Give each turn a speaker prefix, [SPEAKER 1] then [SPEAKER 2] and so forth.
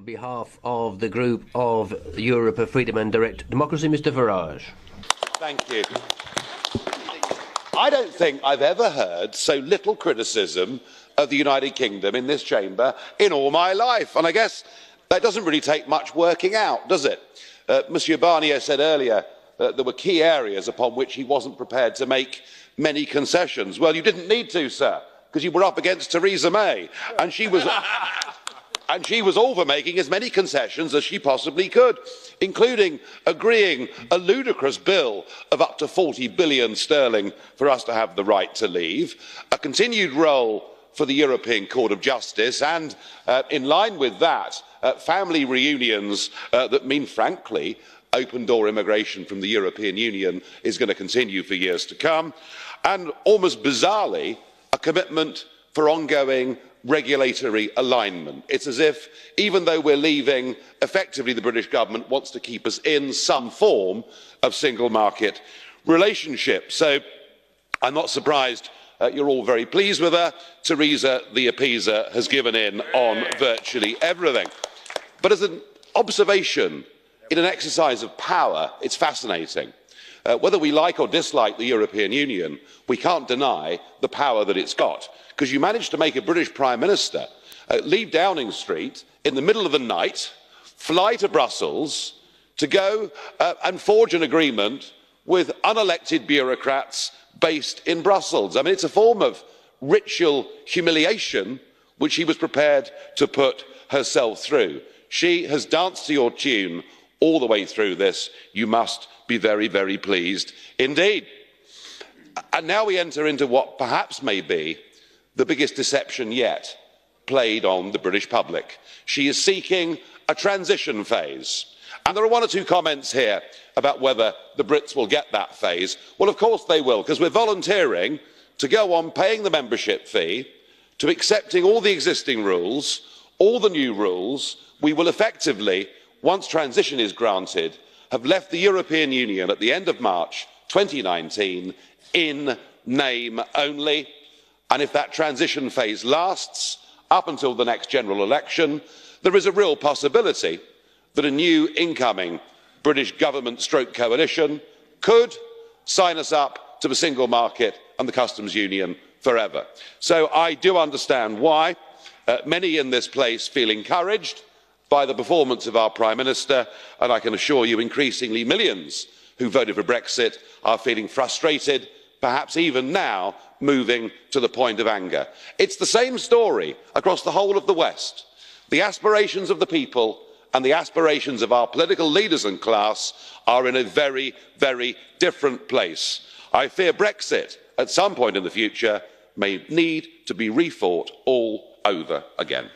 [SPEAKER 1] behalf of the group of Europe of Freedom and Direct Democracy, Mr. Farage.
[SPEAKER 2] Thank you. I don't think I've ever heard so little criticism of the United Kingdom in this chamber in all my life, and I guess that doesn't really take much working out, does it? Monsieur Barnier said earlier that there were key areas upon which he wasn't prepared to make many concessions. Well, you didn't need to, sir, because you were up against Theresa May, and she was all for making as many concessions as she possibly could, including agreeing a ludicrous bill of up to 40 billion sterling for us to have the right to leave, a continued role for the European Court of Justice, and in line with that, family reunions that mean, frankly, open-door immigration from the European Union is going to continue for years to come, and almost bizarrely, a commitment for ongoing regulatory alignment. It's as if, even though we're leaving, effectively the British government wants to keep us in some form of single market relationship. So I'm not surprised you're all very pleased with her. Theresa, the appeaser, has given in on virtually everything. But as an observation in an exercise of power, it's fascinating. Whether we like or dislike the European Union, we can't deny the power that it's got, because you managed to make a British Prime Minister leave Downing Street in the middle of the night, fly to Brussels to go and forge an agreement with unelected bureaucrats based in Brussels. I mean, it's a form of ritual humiliation which she was prepared to put herself through. She has danced to your tune all the way through this. You must be very, very pleased indeed. And now we enter into what perhaps may be the biggest deception yet played on the British public. She is seeking a transition phase. And there are one or two comments here about whether the Brits will get that phase. Well, of course they will, because we're volunteering to go on paying the membership fee, to accepting all the existing rules, all the new rules. We will effectively, once transition is granted, have left the European Union at the end of March 2019 in name only. And if that transition phase lasts up until the next general election, there is a real possibility that a new incoming British government stroke coalition could sign us up to the single market and the customs union forever. So I do understand why many in this place feel encouraged by the performance of our Prime Minister, and I can assure you increasingly millions who voted for Brexit are feeling frustrated, perhaps even now moving to the point of anger. It's the same story across the whole of the West. The aspirations of the people and the aspirations of our political leaders and class are in a very, very different place. I fear Brexit, at some point in the future, may need to be refought all over again.